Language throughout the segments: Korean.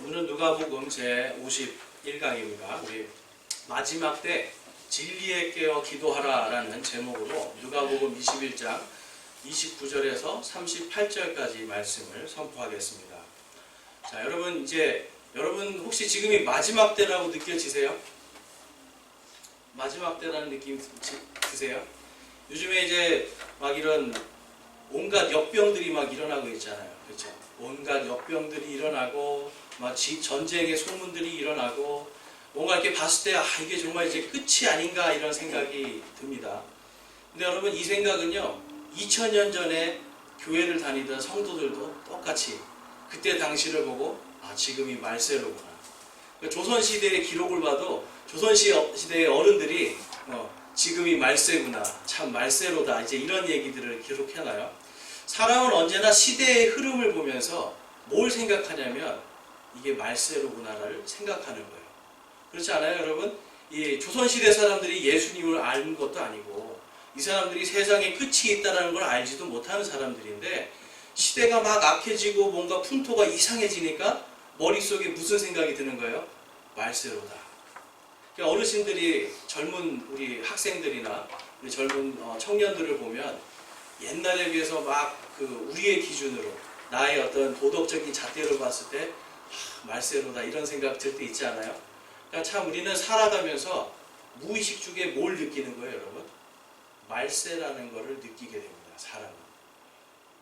오늘은 누가복음 제 51강입니다. 우리 마지막 때 진리에 깨어 기도하라 라는 제목으로 누가복음 21장 29절에서 38절까지 말씀을 선포하겠습니다. 자, 여러분 혹시 지금이 마지막 때라고 느껴지세요? 마지막 때라는 느낌 드세요? 요즘에 이제 막 이런 온갖 역병들이 막 일어나고 있잖아요. 그렇죠? 온갖 역병들이 일어나고 막 전쟁의 소문들이 일어나고 뭔가 이렇게 봤을 때 이게 정말 이제 끝이 아닌가 이런 생각이 듭니다. 근데 여러분 이 생각은요 2000년 전에 교회를 다니던 성도들도 똑같이 그때 당시를 보고 지금이 말세로구나. 조선시대의 기록을 봐도 조선시대의 어른들이 지금이 말세구나, 참 말세로다, 이제 이런 얘기들을 기록해놔요. 사람은 언제나 시대의 흐름을 보면서 뭘 생각하냐면 이게 말세로구나를 생각하는 거예요. 그렇지 않아요, 여러분? 이 조선시대 사람들이 예수님을 아는 것도 아니고 이 사람들이 세상에 끝이 있다는 걸 알지도 못하는 사람들인데 시대가 막 악해지고 뭔가 풍토가 이상해지니까 머릿속에 무슨 생각이 드는 거예요? 말세로다. 그러니까 어르신들이 젊은 우리 학생들이나 우리 젊은 청년들을 보면 옛날에 비해서 막 우리의 기준으로 나의 어떤 도덕적인 잣대로 봤을 때 말세로다 이런 생각 들 때 있지 않아요? 그러니까 참 우리는 살아가면서 무의식 중에 뭘 느끼는 거예요, 여러분? 말세라는 거를 느끼게 됩니다, 사람은.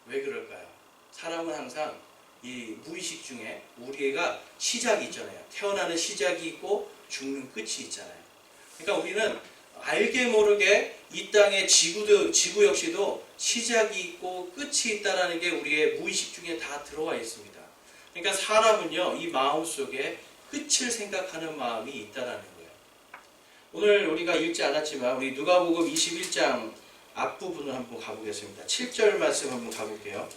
왜 그럴까요? 사람은 항상 이 무의식 중에 우리가 시작이 있잖아요. 태어나는 시작이 있고 죽는 끝이 있잖아요. 그러니까 우리는 알게 모르게 이 땅의 지구 역시도 시작이 있고 끝이 있다는 게 우리의 무의식 중에 다 들어와 있습니다. 그러니까 사람은요, 이 마음속에 끝을 생각하는 마음이 있다는 거예요. 오늘 우리가 읽지 않았지만 우리 누가복음 21장 앞부분을 한번 가보겠습니다. 7절 말씀 한번 가볼게요.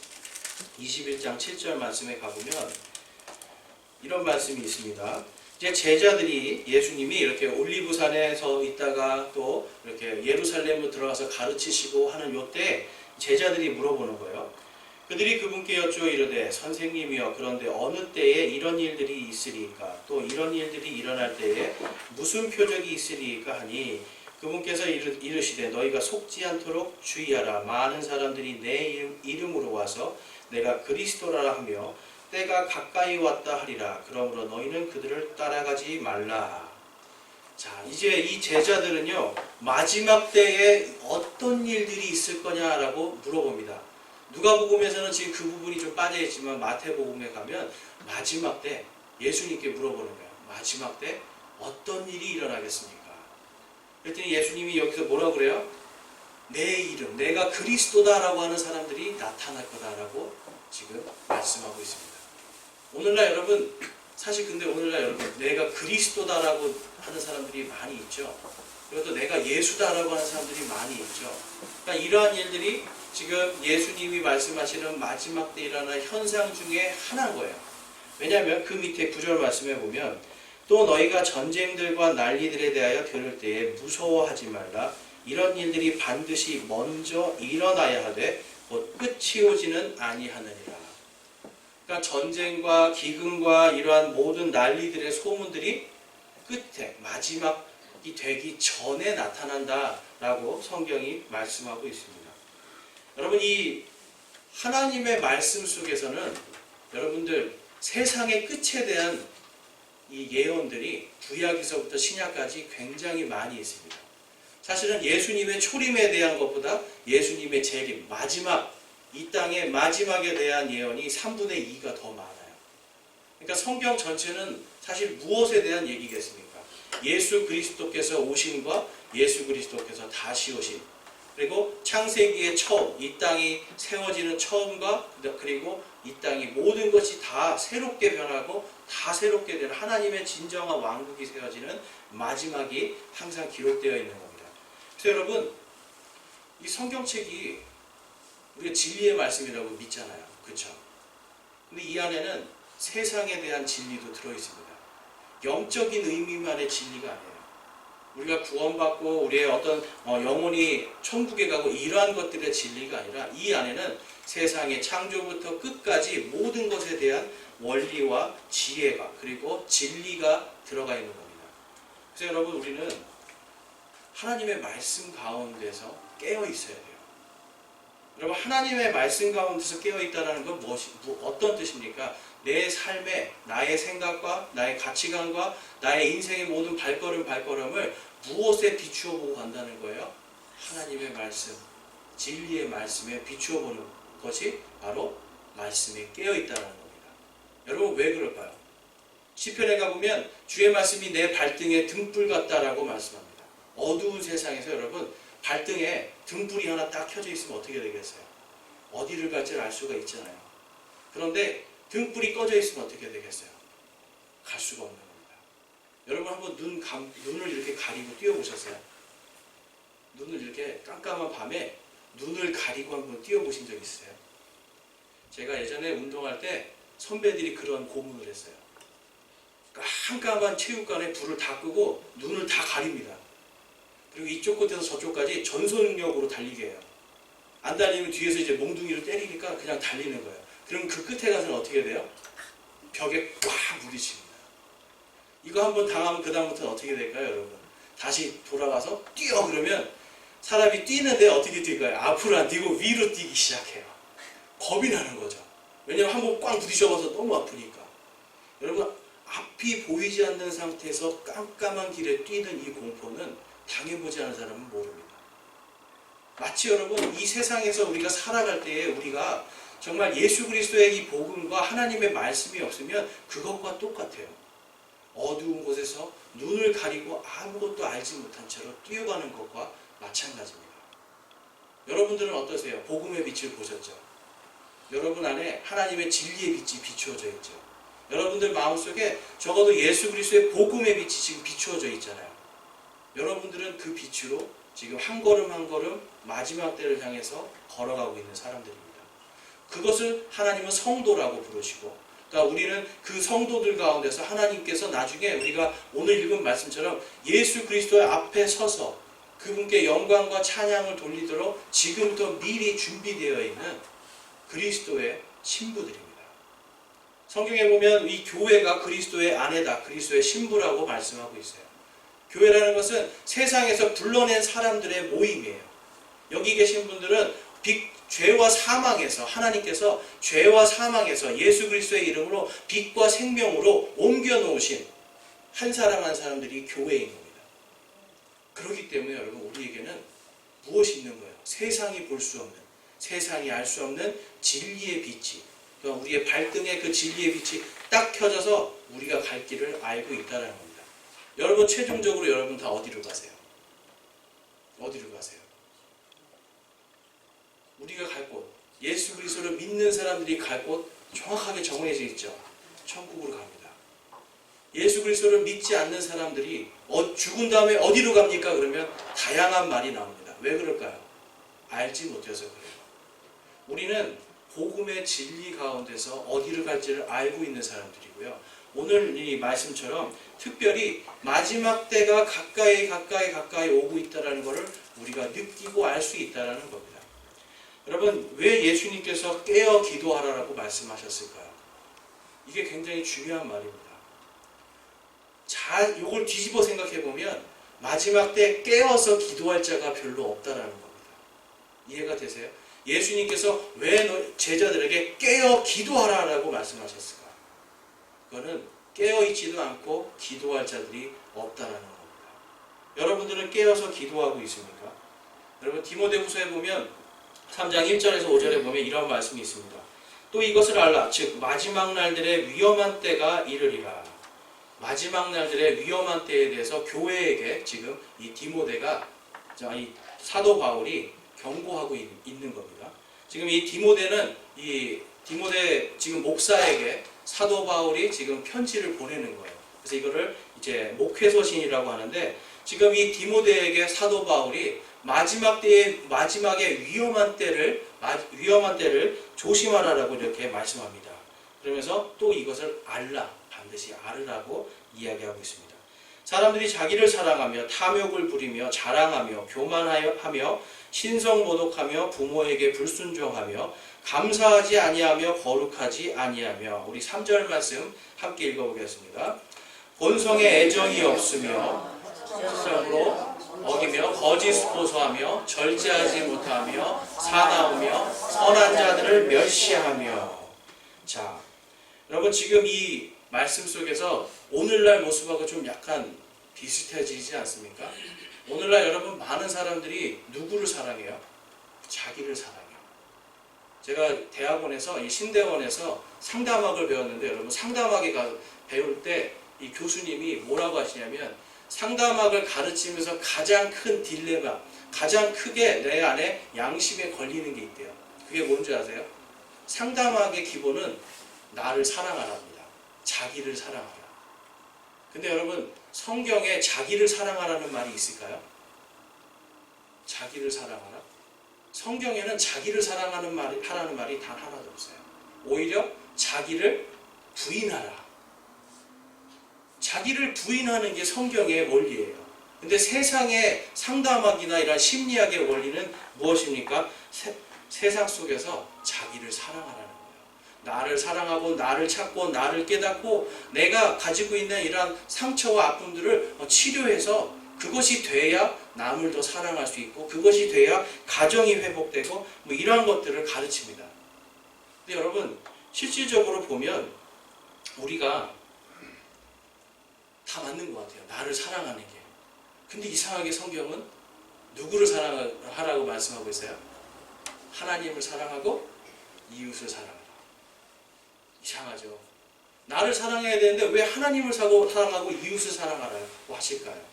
21장 7절 말씀에 가보면 이런 말씀이 있습니다. 이제 제자들이 예수님이 이렇게 올리브산에 서 있다가 또 이렇게 예루살렘으로 들어가서 가르치시고 하는 요때 제자들이 물어보는 거예요. 그들이 그분께 여쭈어 이르되 선생님이여 그런데 어느 때에 이런 일들이 있으리까 또 이런 일들이 일어날 때에 무슨 표적이 있으리까 하니 그분께서 이르시되 너희가 속지 않도록 주의하라. 많은 사람들이 내 이름으로 와서 내가 그리스도라 하며 때가 가까이 왔다 하리라. 그러므로 너희는 그들을 따라가지 말라. 자, 이제 이 제자들은요 마지막 때에 어떤 일들이 있을 거냐라고 물어봅니다. 누가복음에서는 지금 그 부분이 좀 빠져있지만 마태복음에 가면 마지막 때 예수님께 물어보는 거예요. 마지막 때 어떤 일이 일어나겠습니까? 그랬더니 예수님이 여기서 뭐라고 그래요? 내 이름, 내가 그리스도다라고 하는 사람들이 나타날 거다라고 지금 말씀하고 있습니다. 오늘날 여러분, 사실 근데 오늘날 여러분, 내가 그리스도다라고 하는 사람들이 많이 있죠. 그리고 또 내가 예수다라고 하는 사람들이 많이 있죠. 그러니까 이러한 일들이 지금 예수님이 말씀하시는 마지막 때 일어날 현상 중에 하나인 거예요. 왜냐하면 그 밑에 9절 말씀에 보면 또 너희가 전쟁들과 난리들에 대하여 들을 때에 무서워하지 말라. 이런 일들이 반드시 먼저 일어나야 하되 곧 끝이 오지는 아니하느니라. 그러니까 전쟁과 기근과 이러한 모든 난리들의 소문들이 끝에 마지막이 되기 전에 나타난다라고 성경이 말씀하고 있습니다. 여러분 이 하나님의 말씀 속에서는 여러분들 세상의 끝에 대한 이 예언들이 구약에서부터 신약까지 굉장히 많이 있습니다. 사실은 예수님의 초림에 대한 것보다 예수님의 재림, 마지막, 이 땅의 마지막에 대한 예언이 3분의 2가 더 많아요. 그러니까 성경 전체는 사실 무엇에 대한 얘기겠습니까? 예수 그리스도께서 오심과 예수 그리스도께서 다시 오심, 그리고 창세기의 처음, 이 땅이 세워지는 처음과 그리고 이 땅이 모든 것이 다 새롭게 변하고 다 새롭게 되는 하나님의 진정한 왕국이 세워지는 마지막이 항상 기록되어 있는 겁니다. 그래서 여러분, 이 성경책이 우리가 진리의 말씀이라고 믿잖아요. 그렇죠? 근데 이 안에는 세상에 대한 진리도 들어있습니다. 영적인 의미만의 진리가 아니에요. 우리가 구원받고 우리의 어떤 영혼이 천국에 가고 이러한 것들의 진리가 아니라 이 안에는 세상의 창조부터 끝까지 모든 것에 대한 원리와 지혜가 그리고 진리가 들어가 있는 겁니다. 그래서 여러분 우리는 하나님의 말씀 가운데서 깨어 있어야 돼요. 여러분 하나님의 말씀 가운데서 깨어 있다는 건 어떤 뜻입니까? 내 삶에 나의 생각과 나의 가치관과 나의 인생의 모든 발걸음을 무엇에 비추어 보고 간다는 거예요? 하나님의 말씀, 진리의 말씀에 비추어 보는 것이 바로 말씀에 깨어 있다는 겁니다. 여러분 왜 그럴까요? 시편에 가보면 주의 말씀이 내 발등에 등불 같다라고 말씀합니다. 어두운 세상에서 여러분 발등에 등불이 하나 딱 켜져 있으면 어떻게 되겠어요? 어디를 갈지 알 수가 있잖아요. 그런데 등불이 꺼져 있으면 어떻게 되겠어요? 갈 수가 없는 겁니다. 여러분 한번 눈을 이렇게 가리고 뛰어보셨어요? 눈을 이렇게 깜깜한 밤에 눈을 가리고 한번 뛰어보신 적 있어요? 제가 예전에 운동할 때 선배들이 그런 고문을 했어요. 깜깜한 체육관에 불을 다 끄고 눈을 다 가립니다. 그리고 이쪽 끝에서 저쪽까지 전속력으로 달리게 해요. 안 달리면 뒤에서 이제 몽둥이로 때리니까 그냥 달리는 거예요. 그럼 그 끝에 가서는 어떻게 돼요? 벽에 꽉 부딪힙니다. 이거 한번 당하면 그 다음부터는 어떻게 될까요, 여러분? 다시 돌아가서 뛰어 그러면 사람이 뛰는데 어떻게 뛸까요? 앞으로 안 뛰고 위로 뛰기 시작해요. 겁이 나는 거죠. 왜냐면 한번 꽝 부딪혀봐서 너무 아프니까. 여러분 앞이 보이지 않는 상태에서 깜깜한 길에 뛰는 이 공포는 당해보지 않은 사람은 모릅니다. 마치 여러분 이 세상에서 우리가 살아갈 때에 우리가 정말 예수 그리스도의 이 복음과 하나님의 말씀이 없으면 그것과 똑같아요. 어두운 곳에서 눈을 가리고 아무것도 알지 못한 채로 뛰어가는 것과 마찬가지입니다. 여러분들은 어떠세요? 복음의 빛을 보셨죠? 여러분 안에 하나님의 진리의 빛이 비추어져 있죠. 여러분들 마음속에 적어도 예수 그리스도의 복음의 빛이 지금 비추어져 있잖아요. 여러분들은 그 빛으로 지금 한 걸음 한 걸음 마지막 때를 향해서 걸어가고 있는 사람들입니다. 그것을 하나님은 성도라고 부르시고, 그러니까 우리는 그 성도들 가운데서 하나님께서 나중에 우리가 오늘 읽은 말씀처럼 예수 그리스도의 앞에 서서 그분께 영광과 찬양을 돌리도록 지금부터 미리 준비되어 있는 그리스도의 신부들입니다. 성경에 보면 이 교회가 그리스도의 아내다, 그리스도의 신부라고 말씀하고 있어요. 교회라는 것은 세상에서 불러낸 사람들의 모임이에요. 여기 계신 분들은 죄와 사망에서 하나님께서 죄와 사망에서 예수 그리스도의 이름으로 빛과 생명으로 옮겨 놓으신 한 사람 한 사람들이 교회인 겁니다. 그렇기 때문에 여러분 우리에게는 무엇이 있는 거예요? 세상이 볼 수 없는, 세상이 알 수 없는 진리의 빛이, 그러니까 우리의 발등에 그 진리의 빛이 딱 켜져서 우리가 갈 길을 알고 있다는 겁니다. 여러분 최종적으로 여러분 다 어디로 가세요? 어디로 가세요? 우리가 갈 곳, 예수 그리스도를 믿는 사람들이 갈 곳 정확하게 정해져 있죠. 천국으로 갑니다. 예수 그리스도를 믿지 않는 사람들이 죽은 다음에 어디로 갑니까? 그러면 다양한 말이 나옵니다. 왜 그럴까요? 알지 못해서 그래요. 우리는 복음의 진리 가운데서 어디를 갈지를 알고 있는 사람들이고요. 오늘 이 말씀처럼 특별히 마지막 때가 가까이 오고 있다는 것을 우리가 느끼고 알 수 있다는 겁니다. 여러분 왜 예수님께서 깨어 기도하라고 말씀하셨을까요? 이게 굉장히 중요한 말입니다. 잘 이걸 뒤집어 생각해 보면 마지막 때 깨어서 기도할 자가 별로 없다라는 겁니다. 이해가 되세요? 예수님께서 왜 제자들에게 깨어 기도하라고 말씀하셨을까? 그거는 깨어있지도 않고 기도할 자들이 없다라는 겁니다. 여러분들은 깨어서 기도하고 있습니까? 여러분 디모데후서에 보면 3장 1절에서 5절에 보면 이런 말씀이 있습니다. 또 이것을 알라, 즉 마지막 날들의 위험한 때가 이르리라. 마지막 날들의 위험한 때에 대해서 교회에게 지금 이 디모데가, 이 사도 바울이 경고하고 있는 겁니다. 지금 이 디모데 지금 목사에게 사도 바울이 지금 편지를 보내는 거예요. 그래서 이거를 이제 목회서신이라고 하는데, 지금 이 디모데에게 사도 바울이 마지막에 위험한 때를 조심하라라고 이렇게 말씀합니다. 그러면서 또 이것을 알라, 반드시 알으라고 이야기하고 있습니다. 사람들이 자기를 사랑하며 탐욕을 부리며 자랑하며 교만하며 신성모독하며 부모에게 불순종하며 감사하지 아니하며 거룩하지 아니하며. 우리 3절 말씀 함께 읽어보겠습니다. 본성에 애정이 없으며 세상으로 어기며 거짓 보소하며 절제하지 못하며 사나우며 선한 자들을 멸시하며. 자, 여러분 지금 이 말씀 속에서 오늘날 모습하고 좀 약간 비슷해지지 않습니까? 오늘날 여러분 많은 사람들이 누구를 사랑해요? 자기를 사랑해요. 제가 대학원에서 이 신대원에서 상담학을 배웠는데 여러분 상담학에 배울 때 이 교수님이 뭐라고 하시냐면 상담학을 가르치면서 가장 큰 딜레마, 가장 크게 내 안에 양심에 걸리는 게 있대요. 그게 뭔지 아세요? 상담학의 기본은 나를 사랑하랍니다. 자기를 사랑하라. 근데 여러분 성경에 자기를 사랑하라는 말이 있을까요? 자기를 사랑하라? 성경에는 자기를 사랑하는 하라는 말이 단 하나도 없어요. 오히려 자기를 부인하라. 자기를 부인하는 게 성경의 원리예요. 근데 세상의 상담학이나 이런 심리학의 원리는 무엇입니까? 세상 속에서 자기를 사랑하라는 거예요. 나를 사랑하고 나를 찾고 나를 깨닫고 내가 가지고 있는 이러한 상처와 아픔들을 치료해서 그것이 돼야 남을 더 사랑할 수 있고 그것이 돼야 가정이 회복되고 뭐 이러한 것들을 가르칩니다. 근데 여러분 실질적으로 보면 우리가 다 맞는 것 같아요. 나를 사랑하는 게. 근데 이상하게 성경은 누구를 사랑하라고 말씀하고 있어요? 하나님을 사랑하고 이웃을 사랑하라. 이상하죠. 나를 사랑해야 되는데 왜 하나님을 사랑하고 이웃을 사랑하라고 하실까요?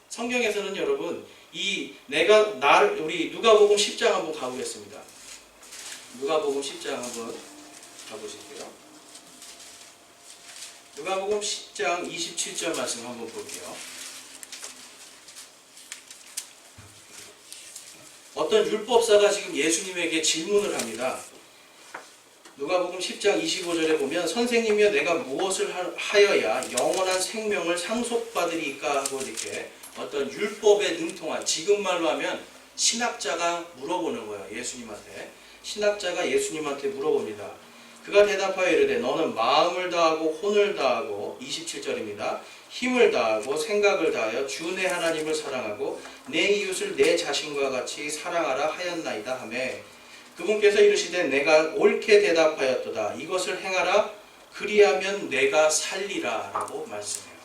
성경에서는 여러분 우리 누가복음 10장 한번 가보겠습니다. 누가복음 10장 한번 가보실게요. 누가복음 10장 27절 말씀 한번 볼게요. 어떤 율법사가 지금 예수님에게 질문을 합니다. 누가복음 10장 25절에 보면 선생님이여 내가 무엇을 하여야 영원한 생명을 상속받으리까 하고 이렇게 어떤 율법에 능통한 지금 말로 하면 신학자가 물어보는 거예요. 예수님한테. 신학자가 예수님한테 물어봅니다. 그가 대답하여 이르되 너는 마음을 다하고 혼을 다하고 27절입니다. 힘을 다하고 생각을 다하여 주 내 하나님을 사랑하고 내 이웃을 내 자신과 같이 사랑하라 하였나이다 하매 그분께서 이르시되 내가 옳게 대답하였도다. 이것을 행하라. 그리하면 내가 살리라 라고 말씀해요.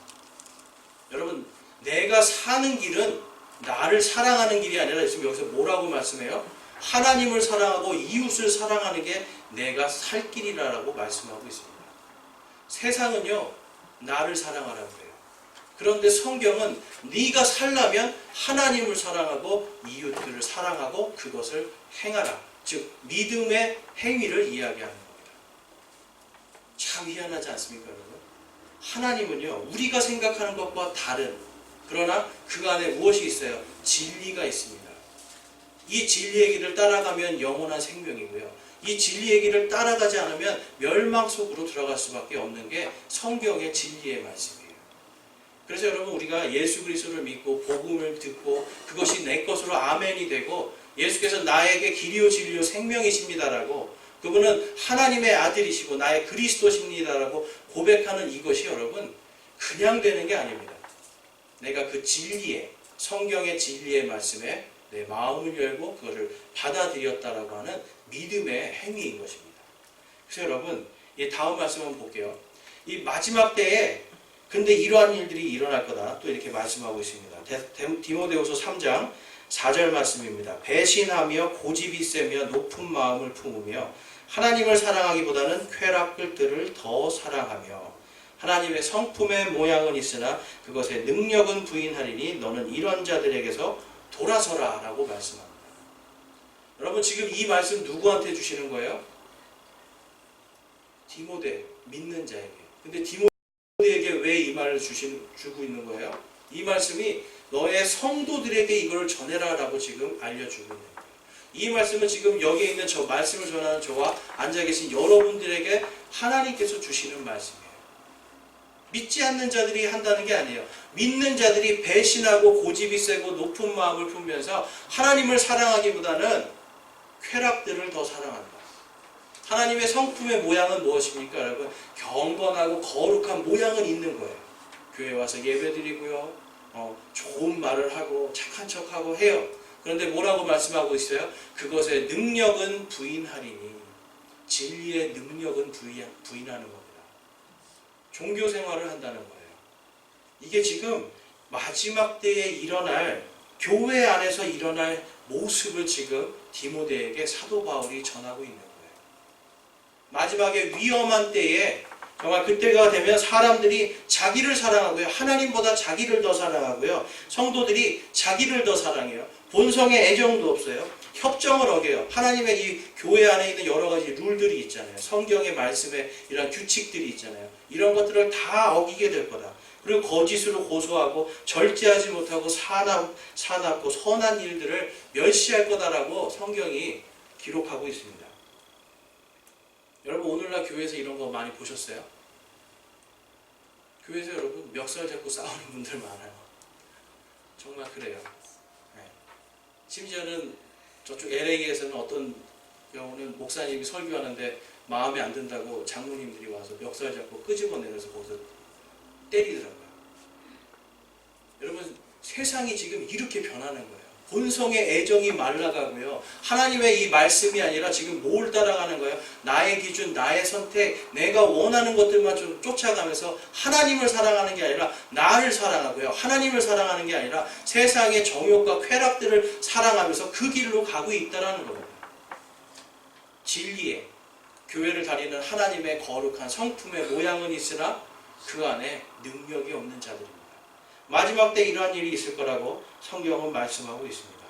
여러분 내가 사는 길은 나를 사랑하는 길이 아니라 지금 여기서 뭐라고 말씀해요? 하나님을 사랑하고 이웃을 사랑하는 게 내가 살 길이라고 말씀하고 있습니다. 세상은요 나를 사랑하라고 그래요. 그런데 성경은 네가 살려면 하나님을 사랑하고 이웃들을 사랑하고 그것을 행하라. 즉 믿음의 행위를 이야기하는 겁니다. 참 희한하지 않습니까 여러분? 하나님은요 우리가 생각하는 것과 다른 그러나 그 안에 무엇이 있어요? 진리가 있습니다. 이 진리의 길을 따라가면 영원한 생명이고요. 이 진리의 길을 따라가지 않으면 멸망 속으로 들어갈 수밖에 없는 게 성경의 진리의 말씀이에요. 그래서 여러분 우리가 예수 그리스도를 믿고 복음을 듣고 그것이 내 것으로 아멘이 되고 예수께서 나에게 길이요 진리요 생명이십니다라고 그분은 하나님의 아들이시고 나의 그리스도십니다라고 고백하는 이것이 여러분 그냥 되는 게 아닙니다. 내가 그 진리에 성경의 진리의 말씀에 내 마음을 열고 그것을 받아들였다라고 하는 믿음의 행위인 것입니다. 그래서 여러분 이 다음 말씀 한번 볼게요. 이 마지막 때에 근데 이러한 일들이 일어날 거다 또 이렇게 말씀하고 있습니다. 디모데후서 3장 4절 말씀입니다. 배신하며 고집이 세며 높은 마음을 품으며 하나님을 사랑하기보다는 쾌락들을 더 사랑하며 하나님의 성품의 모양은 있으나 그것의 능력은 부인하리니 너는 이런 자들에게서 돌아서라 라고 말씀합니다. 여러분 지금 이 말씀 누구한테 주시는 거예요? 디모데 믿는 자에게. 근데 디모데에게 왜 이 말을 주고 있는 거예요? 이 말씀이 너의 성도들에게 이걸 전해라 라고 지금 알려주고 있는 거예요. 이 말씀은 지금 여기에 있는 저 말씀을 전하는 저와 앉아 계신 여러분들에게 하나님께서 주시는 말씀이에요. 믿지 않는 자들이 한다는 게 아니에요. 믿는 자들이 배신하고 고집이 세고 높은 마음을 품면서 하나님을 사랑하기보다는 쾌락들을 더 사랑한다. 하나님의 성품의 모양은 무엇입니까? 여러분, 경건하고 거룩한 모양은 있는 거예요. 교회 와서 예배드리고요, 좋은 말을 하고 착한 척하고 해요. 그런데 뭐라고 말씀하고 있어요? 그것의 능력은 부인하리니, 진리의 능력은 부인하는 겁니다. 종교 생활을 한다는 거예요. 이게 지금 마지막 때에 일어날, 교회 안에서 일어날 모습을 지금 디모데에게 사도 바울이 전하고 있는 거예요. 마지막에 위험한 때에 정말 그때가 되면 사람들이 자기를 사랑하고요, 하나님보다 자기를 더 사랑하고요, 성도들이 자기를 더 사랑해요. 본성의 애정도 없어요. 협정을 어겨요. 하나님의 이 교회 안에 있는 여러 가지 룰들이 있잖아요. 성경의 말씀에 이런 규칙들이 있잖아요. 이런 것들을 다 어기게 될 거다. 그리고 거짓으로 고소하고 절제하지 못하고 사납고 선한 일들을 멸시할 거다라고 성경이 기록하고 있습니다. 여러분, 오늘날 교회에서 이런 거 많이 보셨어요? 교회에서 여러분 멱살 잡고 싸우는 분들 많아요. 정말 그래요. 네. 심지어는 저쪽 LA에서는 어떤 경우는 목사님이 설교하는데 마음에 안 든다고 장로님들이 와서 멱살 잡고 끄집어내면서 거기서 때리더라고요. 여러분, 세상이 지금 이렇게 변하는 거예요. 본성의 애정이 말라가고요, 하나님의 이 말씀이 아니라 지금 뭘 따라가는 거예요? 나의 기준, 나의 선택, 내가 원하는 것들만 좀 쫓아가면서 하나님을 사랑하는 게 아니라 나를 사랑하고요, 하나님을 사랑하는 게 아니라 세상의 정욕과 쾌락들을 사랑하면서 그 길로 가고 있다는 겁니다. 진리의 교회를 다니는 하나님의 거룩한 성품의 모양은 있으나 그 안에 능력이 없는 자들입니다. 마지막 때 이러한 일이 있을 거라고 성경은 말씀하고 있습니다.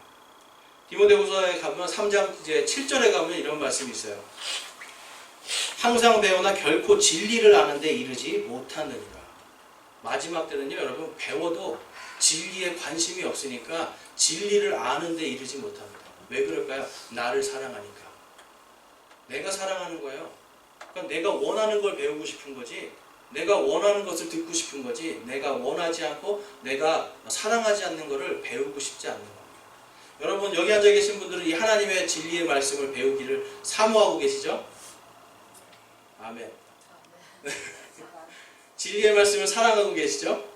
디모데후서에 가면 3장 이제 7절에 가면 이런 말씀이 있어요. 항상 배우나 결코 진리를 아는 데 이르지 못하느니라. 마지막 때는요, 여러분, 배워도 진리에 관심이 없으니까 진리를 아는 데 이르지 못합니다. 왜 그럴까요? 나를 사랑하니까. 내가 사랑하는 거예요. 그러니까 내가 원하는 걸 배우고 싶은 거지, 내가 원하는 것을 듣고 싶은 거지, 내가 원하지 않고 내가 사랑하지 않는 것을 배우고 싶지 않는 겁니다. 여러분, 여기 앉아 계신 분들은 이 하나님의 진리의 말씀을 배우기를 사모하고 계시죠? 아멘. 진리의 말씀을 사랑하고 계시죠?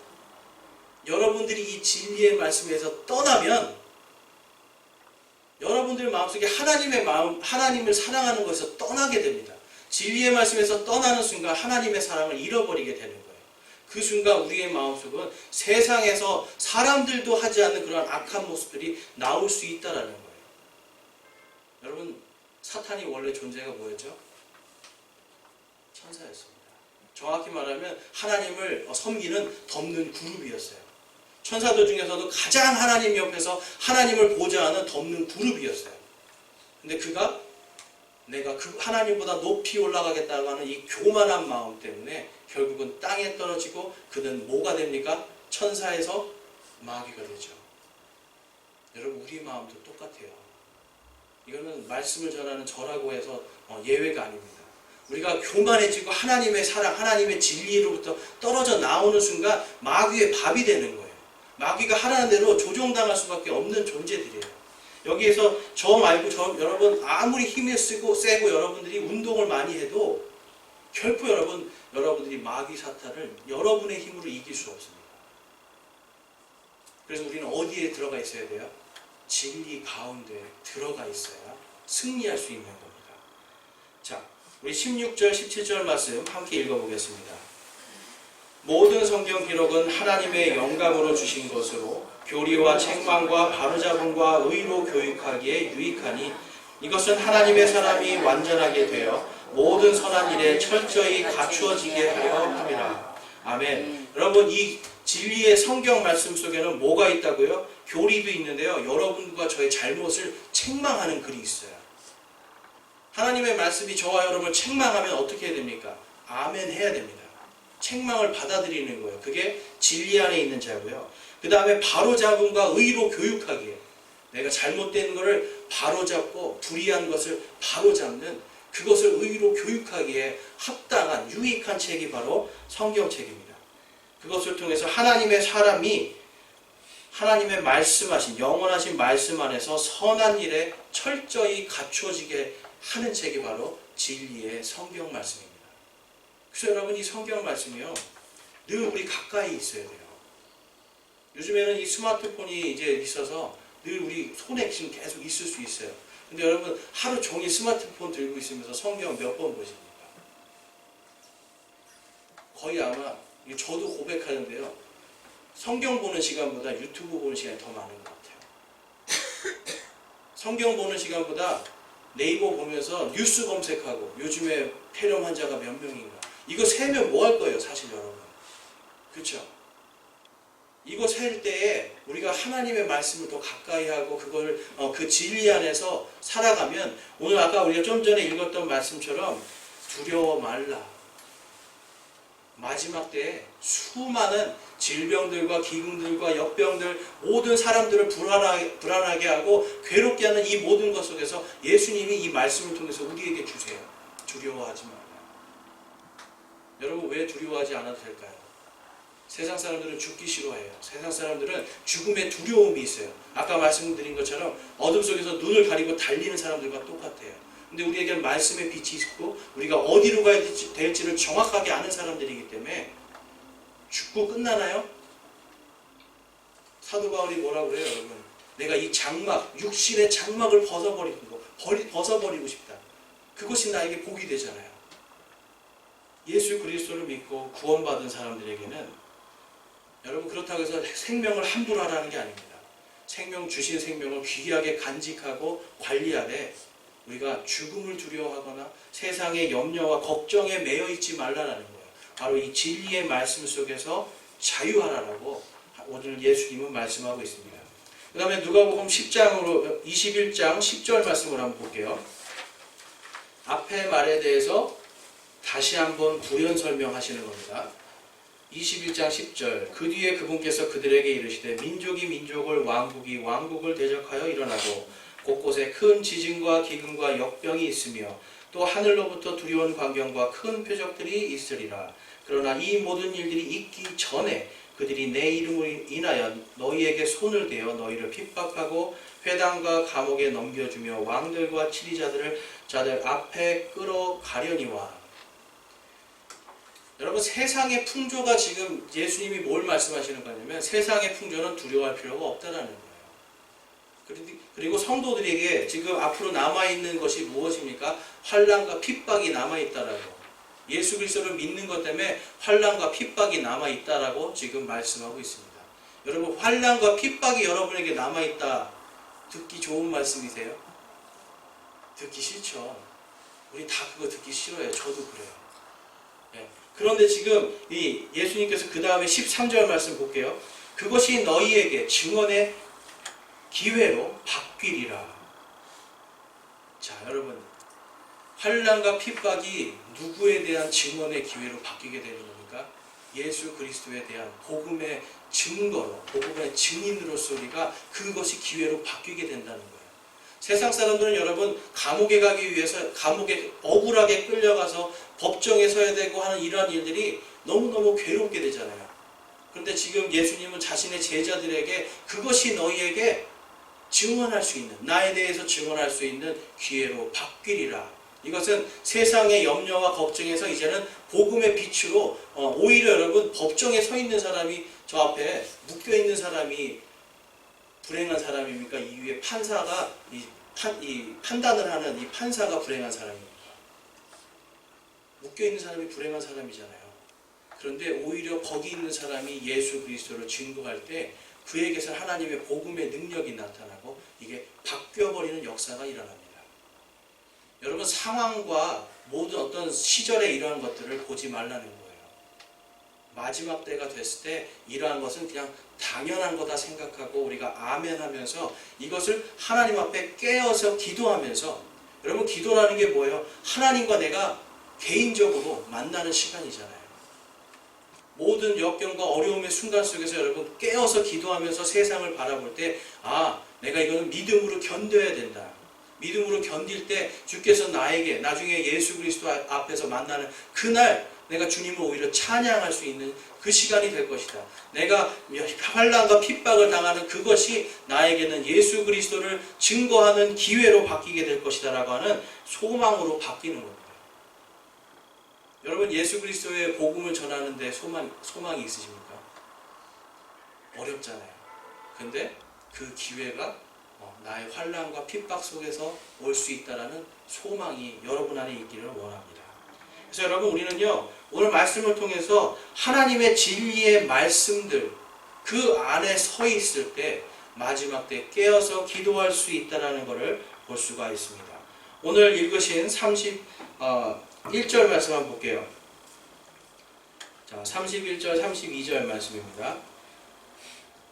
여러분들이 이 진리의 말씀에서 떠나면 여러분들 마음속에 하나님의 마음, 하나님을 사랑하는 것에서 떠나게 됩니다. 진리의 말씀에서 떠나는 순간 하나님의 사랑을 잃어버리게 되는 거예요. 그 순간 우리의 마음속은 세상에서 사람들도 하지 않는 그런 악한 모습들이 나올 수 있다는 거예요. 여러분, 사탄이 원래 존재가 뭐였죠? 천사였습니다. 정확히 말하면 하나님을 섬기는 덮는 그룹이었어요. 천사들 중에서도 가장 하나님 옆에서 하나님을 보좌하는 덮는 그룹이었어요. 근데 그가 내가 그 하나님보다 높이 올라가겠다고 하는 이 교만한 마음 때문에 결국은 땅에 떨어지고 그는 뭐가 됩니까? 천사에서 마귀가 되죠. 여러분, 우리 마음도 똑같아요. 이거는 말씀을 전하는 저라고 해서 예외가 아닙니다. 우리가 교만해지고 하나님의 사랑, 하나님의 진리로부터 떨어져 나오는 순간 마귀의 밥이 되는 거예요. 마귀가 하라는 대로 조종당할 수밖에 없는 존재들이에요. 여기에서 저 말고 여러분 아무리 힘이 세고 여러분들이 운동을 많이 해도 결코 여러분들이 마귀 사탄을 여러분의 힘으로 이길 수 없습니다. 그래서 우리는 어디에 들어가 있어야 돼요? 진리 가운데 들어가 있어야 승리할 수 있는 겁니다. 자, 우리 16절, 17절 말씀 함께 읽어보겠습니다. 모든 성경 기록은 하나님의 영감으로 주신 것으로 교리와 책망과 바로잡음과 의로 교육하기에 유익하니 이것은 하나님의 사람이 완전하게 되어 모든 선한 일에 철저히 갖추어지게 하려 함이라. 아멘. 여러분, 이 진리의 성경 말씀 속에는 뭐가 있다고요? 교리도 있는데요, 여러분과 저의 잘못을 책망하는 글이 있어요. 하나님의 말씀이 저와 여러분을 책망하면 어떻게 해야 됩니까? 아멘 해야 됩니다. 책망을 받아들이는 거예요. 그게 진리 안에 있는 자고요. 그 다음에 바로잡음과 의로 교육하기에, 내가 잘못된 것을 바로잡고 불의한 것을 바로잡는 그것을 의로 교육하기에 합당한 유익한 책이 바로 성경책입니다. 그것을 통해서 하나님의 사람이 하나님의 말씀하신 영원하신 말씀 안에서 선한 일에 철저히 갖춰지게 하는 책이 바로 진리의 성경 말씀입니다. 그래서 여러분 이 성경 말씀이요 늘 우리 가까이 있어야 돼요. 요즘에는 이 스마트폰이 이제 있어서 늘 우리 손에 지금 계속 있을 수 있어요. 근데 여러분 하루 종일 스마트폰 들고 있으면서 성경 몇 번 보십니까? 거의 아마 저도 고백하는데요. 성경 보는 시간보다 유튜브 보는 시간이 더 많은 것 같아요. 성경 보는 시간보다 네이버 보면서 뉴스 검색하고 요즘에 폐렴 환자가 몇 명인가 이거 세면 뭐 할 거예요 사실 여러분. 그렇죠? 이거 셀 때에 우리가 하나님의 말씀을 더 가까이 하고 그걸 그 진리 안에서 살아가면 오늘 아까 우리가 좀 전에 읽었던 말씀처럼 두려워 말라. 마지막 때에 수많은 질병들과 기근들과 역병들 모든 사람들을 불안하게 하고 괴롭게 하는 이 모든 것 속에서 예수님이 이 말씀을 통해서 우리에게 주세요. 두려워하지 말라. 여러분 왜 두려워하지 않아도 될까요? 세상 사람들은 죽기 싫어해요. 세상 사람들은 죽음의 두려움이 있어요. 아까 말씀드린 것처럼 어둠 속에서 눈을 가리고 달리는 사람들과 똑같아요. 근데 우리에게는 말씀의 빛이 있고 우리가 어디로 가야 될지를 정확하게 아는 사람들이기 때문에 죽고 끝나나요? 사도 바울이 뭐라고 그래요 여러분? 내가 이 장막, 육신의 장막을 벗어버리고 싶다. 그것이 나에게 복이 되잖아요. 예수 그리스도를 믿고 구원받은 사람들에게는 여러분 그렇다고 해서 생명을 함부로 하라는 게 아닙니다. 생명 주신 생명을 귀하게 간직하고 관리하되 우리가 죽음을 두려워하거나 세상의 염려와 걱정에 매여 있지 말라라는 거예요. 바로 이 진리의 말씀 속에서 자유하라라고 오늘 예수님은 말씀하고 있습니다. 그 다음에 누가복음 10장으로 21장 10절 말씀을 한번 볼게요. 앞에 말에 대해서 다시 한번 부연 설명하시는 겁니다. 21장 10절 그 뒤에 그분께서 그들에게 이르시되 민족이 민족을 왕국이 왕국을 대적하여 일어나고 곳곳에 큰 지진과 기근과 역병이 있으며 또 하늘로부터 두려운 광경과 큰 표적들이 있으리라. 그러나 이 모든 일들이 있기 전에 그들이 내 이름을 인하여 너희에게 손을 대어 너희를 핍박하고 회당과 감옥에 넘겨주며 왕들과 치리자들 앞에 끌어가려니와. 여러분 세상의 풍조가 지금 예수님이 뭘 말씀하시는 거냐면 세상의 풍조는 두려워할 필요가 없다라는 거예요. 그리고 성도들에게 지금 앞으로 남아있는 것이 무엇입니까? 환난과 핍박이 남아있다라고. 예수 그리스도를 믿는 것 때문에 환난과 핍박이 남아있다라고 지금 말씀하고 있습니다. 여러분 환난과 핍박이 여러분에게 남아있다. 듣기 좋은 말씀이세요? 듣기 싫죠. 우리 다 그거 듣기 싫어요. 저도 그래요. 네. 그런데 지금 이 예수님께서 그 다음에 13절 말씀 볼게요. 그것이 너희에게 증언의 기회로 바뀌리라. 자 여러분 환난과 핍박이 누구에 대한 증언의 기회로 바뀌게 되는 겁니까? 예수 그리스도에 대한 복음의 증거로 복음의 증인으로서 우리가 그것이 기회로 바뀌게 된다는 거예요. 세상 사람들은 여러분 감옥에 가기 위해서 감옥에 억울하게 끌려가서 법정에 서야 되고 하는 이러한 일들이 너무너무 괴롭게 되잖아요. 그런데 지금 예수님은 자신의 제자들에게 그것이 너희에게 증언할 수 있는 나에 대해서 증언할 수 있는 기회로 바뀌리라. 이것은 세상의 염려와 걱정에서 이제는 복음의 빛으로 오히려 여러분 법정에 서 있는 사람이 저 앞에 묶여 있는 사람이 불행한 사람입니까? 이 위에 판사가 이 판단을 하는 이 판사가 불행한 사람입니까? 묶여 있는 사람이 불행한 사람이잖아요. 그런데 오히려 거기 있는 사람이 예수 그리스도를 증거할 때 그에게서 하나님의 복음의 능력이 나타나고 이게 바뀌어버리는 역사가 일어납니다. 여러분 상황과 모든 어떤 시절에 이러한 것들을 보지 말라는 거예요. 마지막 때가 됐을 때 이러한 것은 그냥 당연한 거다 생각하고 우리가 아멘 하면서 이것을 하나님 앞에 깨어서 기도하면서 여러분 기도라는 게 뭐예요? 하나님과 내가 개인적으로 만나는 시간이잖아요. 모든 역경과 어려움의 순간 속에서 여러분 깨어서 기도하면서 세상을 바라볼 때 내가 이거는 믿음으로 견뎌야 된다. 믿음으로 견딜 때 주께서 나에게 나중에 예수 그리스도 앞에서 만나는 그날 내가 주님을 오히려 찬양할 수 있는 그 시간이 될 것이다. 내가 환난과 핍박을 당하는 그것이 나에게는 예수 그리스도를 증거하는 기회로 바뀌게 될 것이다 라고 하는 소망으로 바뀌는 겁니다. 여러분, 예수 그리스도의 복음을 전하는데 소망이 있으십니까? 어렵잖아요. 근데 그 기회가 나의 환난과 핍박 속에서 올 수 있다라는 소망이 여러분 안에 있기를 원합니다. 그래서 여러분, 우리는요, 오늘 말씀을 통해서 하나님의 진리의 말씀들 그 안에 서 있을 때 마지막 때 깨어서 기도할 수 있다는 것을 볼 수가 있습니다. 오늘 읽으신 31절 말씀 한번 볼게요. 자, 31절 32절 말씀입니다.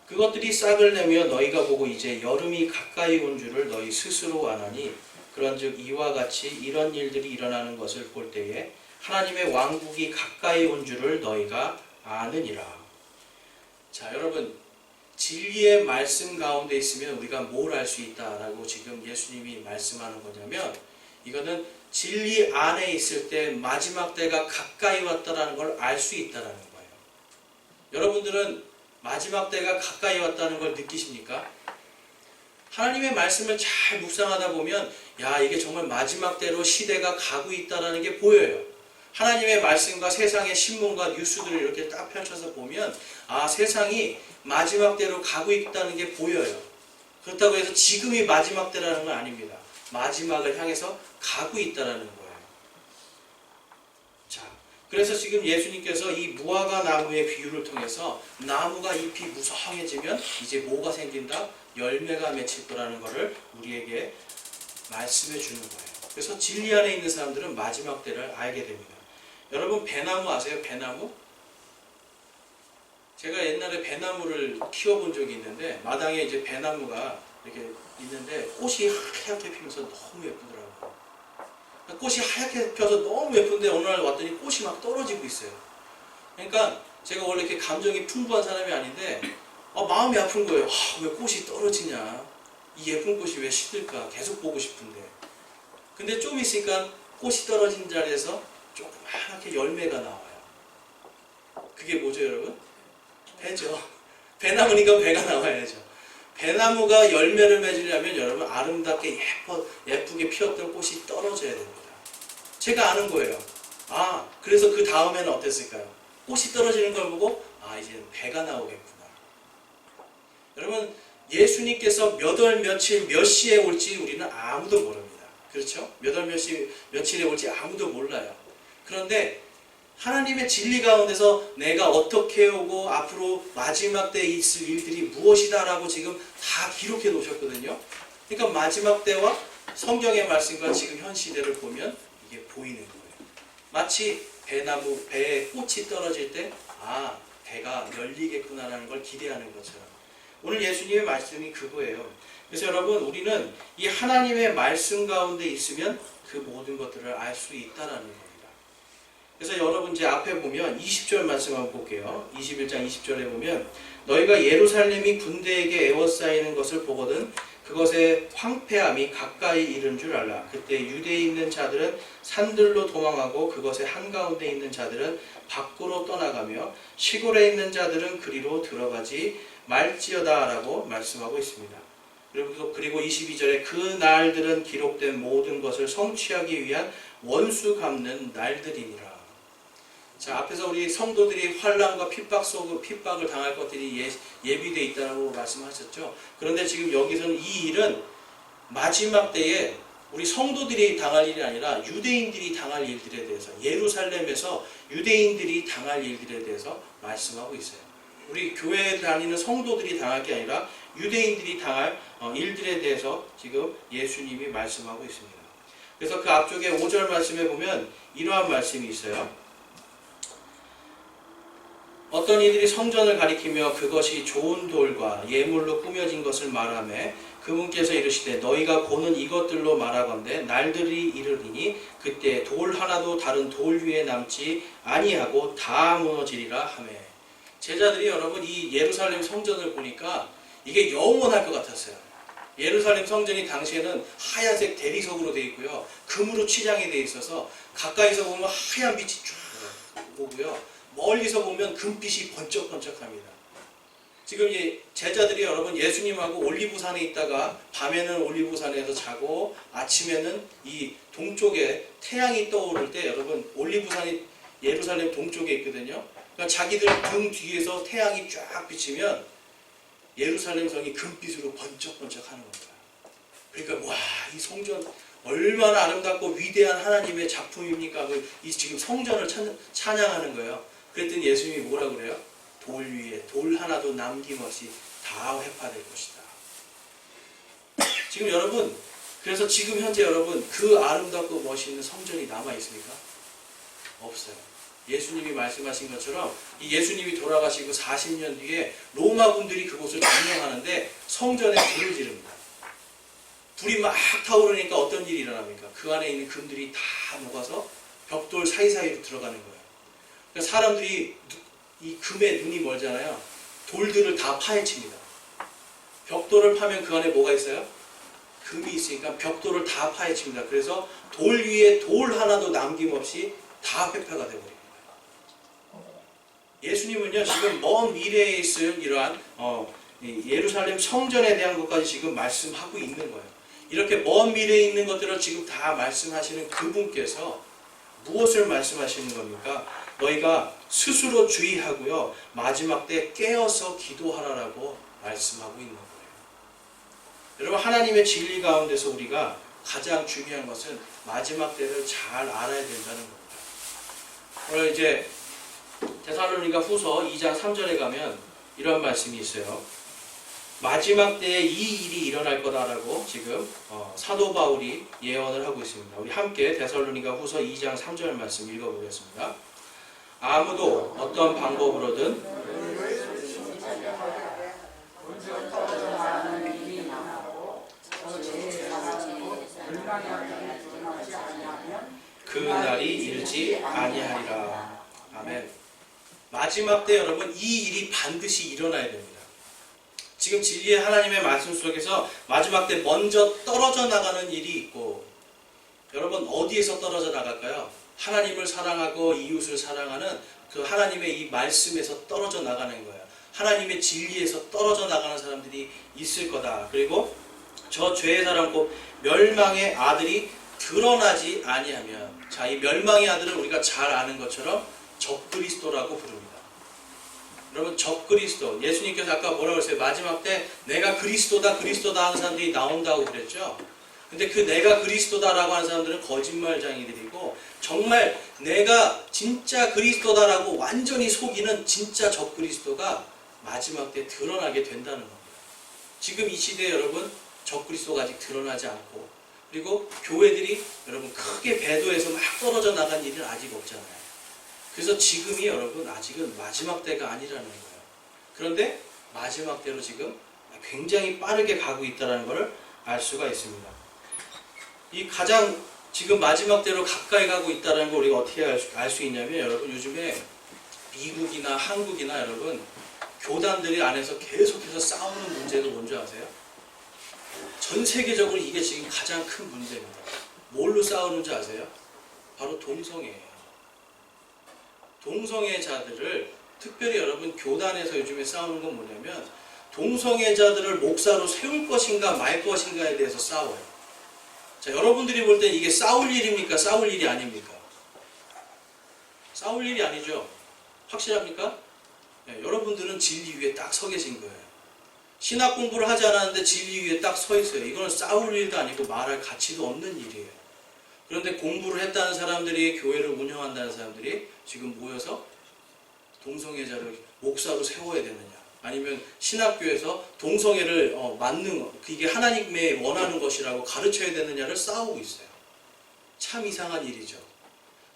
그것들이 싹을 내며 너희가 보고 이제 여름이 가까이 온 줄을 너희 스스로 아나니 그런즉 이와 같이 이런 일들이 일어나는 것을 볼 때에 하나님의 왕국이 가까이 온 줄을 너희가 아느니라. 자, 여러분, 진리의 말씀 가운데 있으면 우리가 뭘 알 수 있다라고 지금 예수님이 말씀하는 거냐면, 이거는 진리 안에 있을 때 마지막 때가 가까이 왔다라는 걸 알 수 있다라는 거예요. 여러분들은 마지막 때가 가까이 왔다는 걸 느끼십니까? 하나님의 말씀을 잘 묵상하다 보면 이게 정말 마지막 때로 시대가 가고 있다는 게 보여요. 하나님의 말씀과 세상의 신문과 뉴스들을 이렇게 딱 펼쳐서 보면 세상이 마지막 때로 가고 있다는 게 보여요. 그렇다고 해서 지금이 마지막 때라는 건 아닙니다. 마지막을 향해서 가고 있다는 거예요. 자, 그래서 지금 예수님께서 이 무화과 나무의 비유를 통해서 나무가 잎이 무성해지면 이제 뭐가 생긴다? 열매가 맺힐 거라는 것을 우리에게 말씀해 주는 거예요. 그래서 진리 안에 있는 사람들은 마지막 때를 알게 됩니다. 여러분, 배나무 아세요? 배나무? 제가 옛날에 배나무를 키워본 적이 있는데, 마당에 이제 배나무가 이렇게 있는데 꽃이 하얗게 피면서 너무 예쁘더라고요. 꽃이 하얗게 펴서 너무 예쁜데 어느 날 왔더니 꽃이 막 떨어지고 있어요. 그러니까 제가 원래 이렇게 감정이 풍부한 사람이 아닌데 마음이 아픈 거예요. 왜 꽃이 떨어지냐? 이 예쁜 꽃이 왜 시들까? 계속 보고 싶은데. 근데 좀 있으니까 꽃이 떨어진 자리에서 조그맣게 열매가 나와요. 그게 뭐죠, 여러분? 배죠. 배나무니까 배가 나와야죠. 배나무가 열매를 맺으려면 여러분 아름답게 예쁘게 피었던 꽃이 떨어져야 됩니다. 제가 아는 거예요. 그래서 그 다음에는 어땠을까요? 꽃이 떨어지는 걸 보고 이제는 배가 나오겠구나. 여러분, 예수님께서 몇 월 며칠 몇 시에 올지 우리는 아무도 모릅니다. 그렇죠? 몇 월 며칠에 올지 아무도 몰라요. 그런데 하나님의 진리 가운데서 내가 어떻게 오고 앞으로 마지막 때에 있을 일들이 무엇이다 라고 지금 다 기록해 놓으셨거든요. 그러니까 마지막 때와 성경의 말씀과 지금 현 시대를 보면 이게 보이는 거예요. 마치 배에 꽃이 떨어질 때 배가 열리겠구나라는 걸 기대하는 것처럼 오늘 예수님의 말씀이 그거예요. 그래서 여러분, 우리는 이 하나님의 말씀 가운데 있으면 그 모든 것들을 알 수 있다라는 겁니다. 그래서 여러분 이제 앞에 보면 20절 말씀 한번 볼게요. 21장 20절에 보면 너희가 예루살렘이 군대에게 에워싸이는 것을 보거든 그것의 황폐함이 가까이 이른 줄 알라. 그때 유대에 있는 자들은 산들로 도망하고 그것의 한가운데 있는 자들은 밖으로 떠나가며 시골에 있는 자들은 그리로 들어가지 말지어다 라고 말씀하고 있습니다. 그리고 22절에 그 날들은 기록된 모든 것을 성취하기 위한 원수 갚는 날들이니라. 자, 앞에서 우리 성도들이 환난과 핍박을 당할 것들이 예비되어 있다고 말씀하셨죠. 그런데 지금 여기서는 이 일은 마지막 때에 우리 성도들이 당할 일이 아니라 유대인들이 당할 일들에 대해서, 예루살렘에서 유대인들이 당할 일들에 대해서 말씀하고 있어요. 우리 교회에 다니는 성도들이 당할 게 아니라 유대인들이 당할 일들에 대해서 지금 예수님이 말씀하고 있습니다. 그래서 그 앞쪽에 5절 말씀에 보면 이러한 말씀이 있어요. 어떤 이들이 성전을 가리키며 그것이 좋은 돌과 예물로 꾸며진 것을 말하며 그분께서 이르시되 너희가 보는 이것들로 말하건대 날들이 이르리니 그때 돌 하나도 다른 돌 위에 남지 아니하고 다 무너지리라 하며. 제자들이 여러분 이 예루살렘 성전을 보니까 이게 영원할 것 같았어요. 예루살렘 성전이 당시에는 하얀색 대리석으로 되어 있고요, 금으로 치장이 되어 있어서 가까이서 보면 하얀 빛이 쫙 오고요. 멀리서 보면 금빛이 번쩍번쩍합니다. 지금 이 제자들이 여러분 예수님하고 올리브산에 있다가 밤에는 올리브산에서 자고 아침에는 이 동쪽에 태양이 떠오를 때 여러분 올리브산이 예루살렘 동쪽에 있거든요. 그러니까 자기들 등 뒤에서 태양이 쫙 비치면 예루살렘 성이 금빛으로 번쩍번쩍하는 겁니다. 그러니까 와, 이 성전 얼마나 아름답고 위대한 하나님의 작품입니까? 이 지금 성전을 찬양하는 거예요. 그랬더니 예수님이 뭐라 그래요? 돌 위에 돌 하나도 남김없이 다 회파될 것이다. 지금 여러분, 그래서 지금 현재 여러분 그 아름답고 멋있는 성전이 남아 있습니까? 없어요. 예수님이 말씀하신 것처럼 이 예수님이 돌아가시고 40년 뒤에 로마 군들이 그곳을 점령하는데 성전에 불을 지릅니다. 불이 막 타오르니까 어떤 일이 일어납니까? 그 안에 있는 금들이 다 녹아서 벽돌 사이사이로 들어가는 거예요. 그러니까 사람들이 이 금에 눈이 멀잖아요. 돌들을 다 파헤칩니다. 벽돌을 파면 그 안에 뭐가 있어요? 금이 있으니까 벽돌을 다 파헤칩니다. 그래서 돌 위에 돌 하나도 남김없이 다 회파가 되어버립니다. 예수님은요 지금 먼 미래에 있을 이러한 예루살렘 성전에 대한 것까지 지금 말씀하고 있는 거예요. 이렇게 먼 미래에 있는 것들을 지금 다 말씀하시는 그분께서 무엇을 말씀하시는 겁니까? 너희가 스스로 주의하고요 마지막 때 깨어서 기도하라라고 말씀하고 있는 거예요. 여러분 하나님의 진리 가운데서 우리가 가장 중요한 것은 마지막 때를 잘 알아야 된다는 겁니다. 오늘 이제 데살로니가 후서 2장 3절에 가면 이런 말씀이 있어요. 마지막 때에 이 일이 일어날 거다라고 지금 사도 바울이 예언을 하고 있습니다. 우리 함께 데살로니가 후서 2장 3절 말씀 읽어보겠습니다. 아무도 어떤 방법으로든 그 날이 이르지 아니하리라. 아멘. 마지막 때 여러분 이 일이 반드시 일어나야 됩니다. 지금 진리의 하나님의 말씀 속에서 마지막 때 먼저 떨어져 나가는 일이 있고 여러분 어디에서 떨어져 나갈까요? 하나님을 사랑하고 이웃을 사랑하는 그 하나님의 이 말씀에서 떨어져 나가는 거예요. 하나님의 진리에서 떨어져 나가는 사람들이 있을 거다. 그리고 저 죄의 사람 곧 멸망의 아들이 드러나지 아니하면 자, 이 멸망의 아들은 우리가 잘 아는 것처럼 적그리스도라고 부릅니다. 여러분 적그리스도 예수님께서 아까 뭐라고 했어요? 마지막 때 내가 그리스도다 그리스도다 하는 사람들이 나온다고 그랬죠. 근데 그 내가 그리스도다라고 하는 사람들은 거짓말쟁이들이고 정말 내가 진짜 그리스도다라고 완전히 속이는 진짜 적그리스도가 마지막 때 드러나게 된다는 겁니다. 지금 이 시대에 여러분 적그리스도가 아직 드러나지 않고 그리고 교회들이 여러분 크게 배도해서 막 떨어져 나간 일은 아직 없잖아요. 그래서 지금이 여러분 아직은 마지막 때가 아니라는 거예요. 그런데 마지막 때로 지금 굉장히 빠르게 가고 있다는 것을 알 수가 있습니다. 이 가장 지금 마지막 때로 가까이 가고 있다는 걸 우리가 어떻게 알 수 있냐면 여러분 요즘에 미국이나 한국이나 여러분 교단들이 안에서 계속해서 싸우는 문제가 뭔지 아세요? 전 세계적으로 이게 지금 가장 큰 문제입니다. 뭘로 싸우는지 아세요? 바로 동성애예요. 동성애자들을 특별히 여러분 교단에서 요즘에 싸우는 건 뭐냐면 동성애자들을 목사로 세울 것인가 말 것인가에 대해서 싸워요. 자, 여러분들이 볼 때 이게 싸울 일입니까? 싸울 일이 아닙니까? 싸울 일이 아니죠. 확실합니까? 네, 여러분들은 진리 위에 딱 서 계신 거예요. 신학 공부를 하지 않았는데 진리 위에 딱 서 있어요. 이거는 싸울 일도 아니고 말할 가치도 없는 일이에요. 그런데 공부를 했다는 사람들이 교회를 운영한다는 사람들이 지금 모여서 동성애자를 목사로 세워야 되느냐 아니면 신학교에서 동성애를 맞는 이게 하나님의 원하는 것이라고 가르쳐야 되느냐를 싸우고 있어요. 참 이상한 일이죠.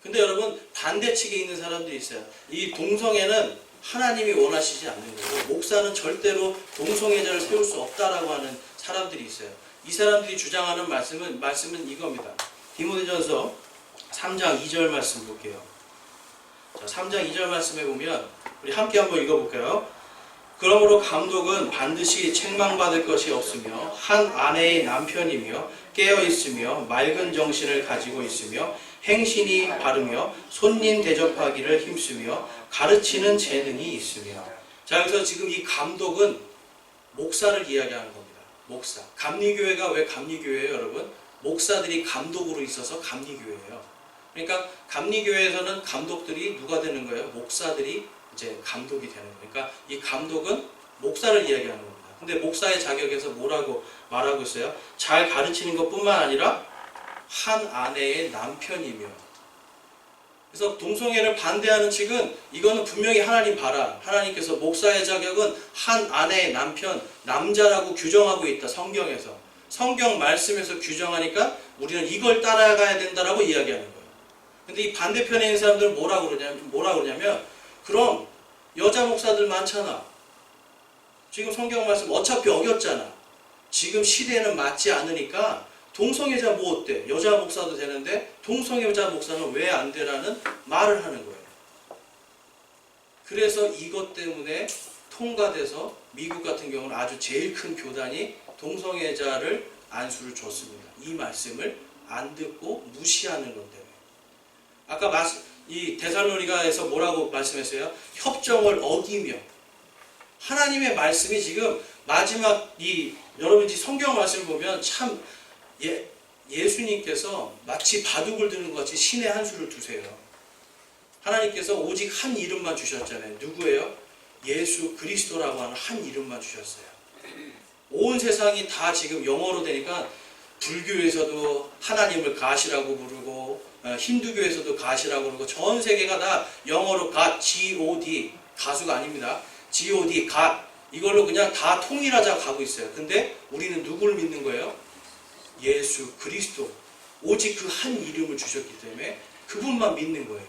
근데 여러분 반대측에 있는 사람들이 있어요. 이 동성애는 하나님이 원하시지 않는 거고 목사는 절대로 동성애자를 세울 수 없다라고 하는 사람들이 있어요. 이 사람들이 주장하는 말씀은 이겁니다. 디모데전서 3장 2절 말씀 볼게요. 자, 3장 2절 말씀에 보면 우리 함께 한번 읽어볼까요? 그러므로 감독은 반드시 책망받을 것이 없으며 한 아내의 남편이며 깨어있으며 맑은 정신을 가지고 있으며 행신이 바르며 손님 대접하기를 힘쓰며 가르치는 재능이 있으며. 자, 그래서 지금 이 감독은 목사를 이야기하는 겁니다. 목사. 감리교회가 왜 감리교회예요, 여러분? 목사들이 감독으로 있어서 감리교회예요. 그러니까 감리교회에서는 감독들이 누가 되는 거예요? 목사들이 이제 감독이 되는 거예요. 그러니까 이 감독은 목사를 이야기하는 겁니다. 근데 목사의 자격에서 뭐라고 말하고 있어요? 잘 가르치는 것뿐만 아니라 한 아내의 남편이며. 그래서 동성애를 반대하는 측은 이거는 분명히 하나님 봐라. 하나님께서 목사의 자격은 한 아내의 남편, 남자라고 규정하고 있다. 성경에서. 성경 말씀에서 규정하니까 우리는 이걸 따라가야 된다라고 이야기하는 거예요. 근데 이 반대편에 있는 사람들은 뭐라 그러냐면 그럼 여자 목사들 많잖아. 지금 성경 말씀 어차피 어겼잖아. 지금 시대에는 맞지 않으니까 동성애자 뭐 어때? 여자 목사도 되는데 동성애자 목사는 왜 안 되라는 말을 하는 거예요. 그래서 이것 때문에 통과돼서 미국 같은 경우는 아주 제일 큰 교단이 동성애자를 안수를 줬습니다. 이 말씀을 안 듣고 무시하는 것 때문에. 아까 이 데살로니가에서 뭐라고 말씀했어요? 협정을 어기며. 하나님의 말씀이 지금 마지막 여러분 성경 말씀을 보면 참 예수님께서 마치 바둑을 두는 것 같이 신의 한 수를 두세요. 하나님께서 오직 한 이름만 주셨잖아요. 누구예요? 예수 그리스도라고 하는 한 이름만 주셨어요. 온 세상이 다 지금 영어로 되니까 불교에서도 하나님을 가시라고 부르고 힌두교에서도 가시라고 부르고 전 세계가 다 영어로 God, G-O-D, 가수가 아닙니다. G-O-D, God, 이걸로 그냥 다 통일하자고 가고 있어요. 근데 우리는 누구를 믿는 거예요? 예수 그리스도. 오직 그 한 이름을 주셨기 때문에 그분만 믿는 거예요.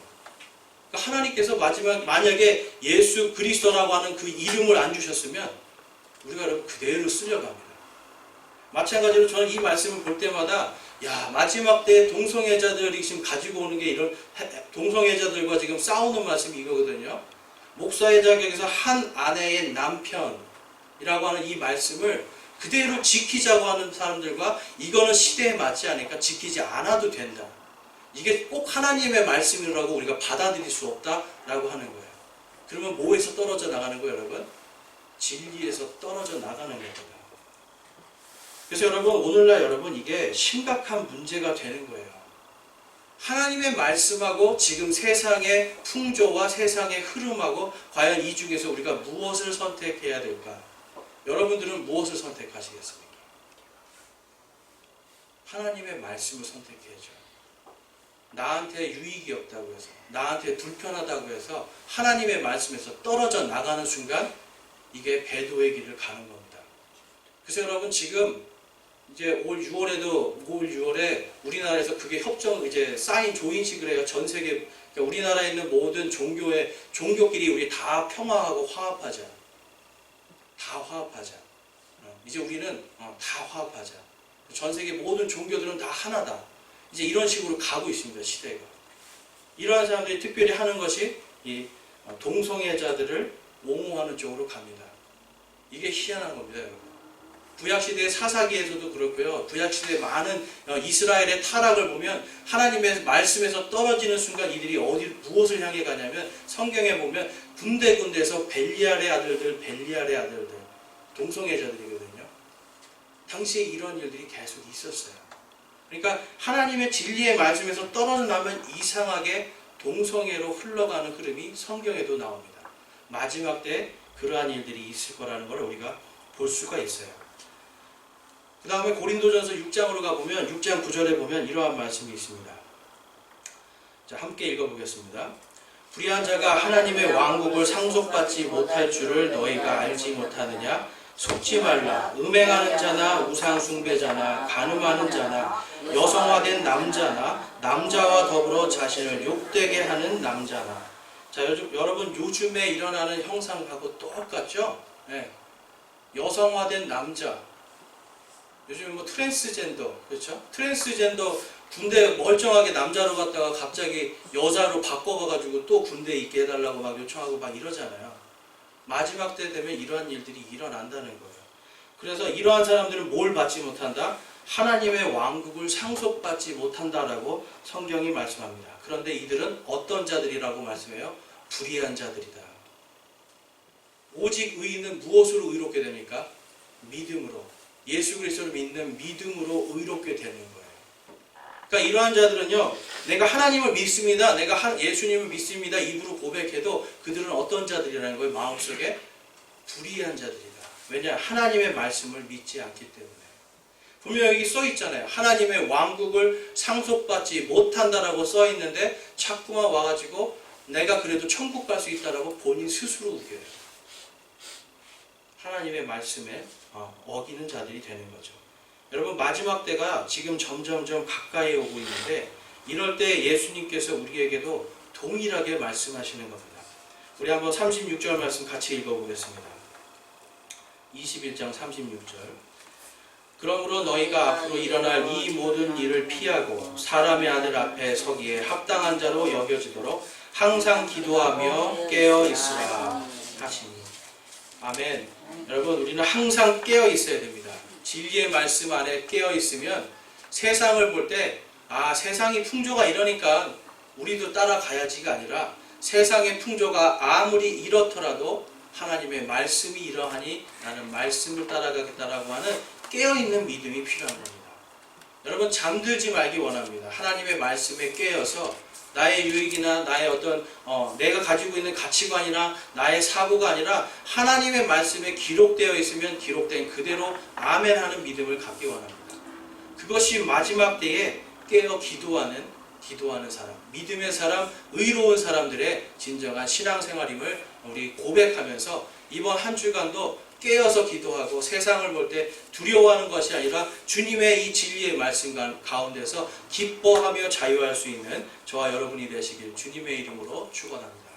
그러니까 하나님께서 만약에 예수 그리스도라고 하는 그 이름을 안 주셨으면 우리가 여러분 그대로 쓸려갑니다. 마찬가지로 저는 이 말씀을 볼 때마다 마지막 때 동성애자들이 지금 가지고 오는 게 이런 동성애자들과 지금 싸우는 말씀이 이거거든요. 목사의 자격에서 한 아내의 남편이라고 하는 이 말씀을 그대로 지키자고 하는 사람들과 이거는 시대에 맞지 않으니까 지키지 않아도 된다. 이게 꼭 하나님의 말씀이라고 우리가 받아들일 수 없다라고 하는 거예요. 그러면 뭐에서 떨어져 나가는 거예요, 여러분? 진리에서 떨어져 나가는 겁니다. 그래서 여러분, 오늘날 여러분 이게 심각한 문제가 되는 거예요. 하나님의 말씀하고 지금 세상의 풍조와 세상의 흐름하고 과연 이 중에서 우리가 무엇을 선택해야 될까? 여러분들은 무엇을 선택하시겠습니까? 하나님의 말씀을 선택해야죠. 나한테 유익이 없다고 해서, 나한테 불편하다고 해서 하나님의 말씀에서 떨어져 나가는 순간 이게 배도의 길을 가는 겁니다. 그래서 여러분 지금 이제 올 6월에 우리나라에서 그게 협정 이제 사인 조인식을 해요. 전 세계 그러니까 우리나라에 있는 모든 종교끼리 우리 다 평화하고 화합하자. 다 화합하자. 이제 우리는 다 화합하자. 전 세계 모든 종교들은 다 하나다. 이제 이런 식으로 가고 있습니다. 시대가. 이러한 사람들이 특별히 하는 것이 이 동성애자들을 옹호하는 쪽으로 갑니다. 이게 희한한 겁니다, 여러분. 구약시대의 사사기에서도 그렇고요. 구약시대의 많은 이스라엘의 타락을 보면 하나님의 말씀에서 떨어지는 순간 이들이 무엇을 향해 가냐면 성경에 보면 군데군데에서 벨리알의 아들들 동성애자들이거든요. 당시에 이런 일들이 계속 있었어요. 그러니까 하나님의 진리의 말씀에서 떨어져 나면 이상하게 동성애로 흘러가는 흐름이 성경에도 나옵니다. 마지막 때 그러한 일들이 있을 거라는 걸 우리가 볼 수가 있어요. 그 다음에 고린도전서 6장으로 가보면 6장 9절에 보면 이러한 말씀이 있습니다. 자, 함께 읽어보겠습니다. 불의한 자가 하나님의 왕국을 상속받지 못할 줄을 너희가 알지 못하느냐? 속지 말라. 음행하는 자나 우상 숭배자나 간음하는 자나 여성화된 남자나 남자와 더불어 자신을 욕되게 하는 남자나. 자, 여러분 요즘에 일어나는 형상하고 똑같죠? 네. 여성화된 남자. 요즘에 뭐 트랜스젠더, 그렇죠? 트랜스젠더 군대 멀쩡하게 남자로 갔다가 갑자기 여자로 바꿔가지고 또 군대에 있게 해달라고 막 요청하고 막 이러잖아요. 마지막 때 되면 이러한 일들이 일어난다는 거예요. 그래서 이러한 사람들은 뭘 받지 못한다? 하나님의 왕국을 상속받지 못한다라고 성경이 말씀합니다. 그런데 이들은 어떤 자들이라고 말씀해요? 불의한 자들이다. 오직 의인은 무엇으로 의롭게 됩니까? 믿음으로. 예수 그리스도를 믿는 믿음으로 의롭게 되는 거예요. 그러니까 이러한 자들은요, 내가 하나님을 믿습니다, 내가 예수님을 믿습니다 입으로 고백해도 그들은 어떤 자들이라는 거예요? 마음속에 불의한 자들이다. 왜냐? 하나님의 말씀을 믿지 않기 때문에. 분명 여기 써 있잖아요. 하나님의 왕국을 상속받지 못한다라고 써 있는데 자꾸만 와가지고 내가 그래도 천국 갈 수 있다라고 본인 스스로 우겨요. 하나님의 말씀에 어기는 자들이 되는 거죠. 여러분, 마지막 때가 지금 점점점 가까이 오고 있는데 이럴 때 예수님께서 우리에게도 동일하게 말씀하시는 겁니다. 우리 한번 36절 말씀 같이 읽어보겠습니다. 21장 36절. 그러므로 너희가 앞으로 일어날 이 모든 일을 피하고 사람의 아들 앞에 서기에 합당한 자로 여겨지도록 항상 기도하며 깨어 있으라 하시니. 아멘. 여러분, 우리는 항상 깨어 있어야 됩니다. 진리의 말씀 안에 깨어 있으면 세상을 볼 때 세상이 풍조가 이러니까 우리도 따라가야지가 아니라 세상의 풍조가 아무리 이렇더라도 하나님의 말씀이 이러하니 나는 말씀을 따라가겠다라고 하는 깨어있는 믿음이 필요한 겁니다. 여러분, 잠들지 말기 원합니다. 하나님의 말씀에 깨어서 나의 유익이나 나의 어떤 내가 가지고 있는 가치관이나 나의 사고가 아니라 하나님의 말씀에 기록되어 있으면 기록된 그대로 아멘하는 믿음을 갖기 원합니다. 그것이 마지막 때에 깨어 기도하는 사람, 믿음의 사람, 의로운 사람들의 진정한 신앙생활임을 우리 고백하면서 이번 한 주간도 깨어서 기도하고 세상을 볼 때 두려워하는 것이 아니라 주님의 이 진리의 말씀 가운데서 기뻐하며 자유할 수 있는 저와 여러분이 되시길 주님의 이름으로 축원합니다.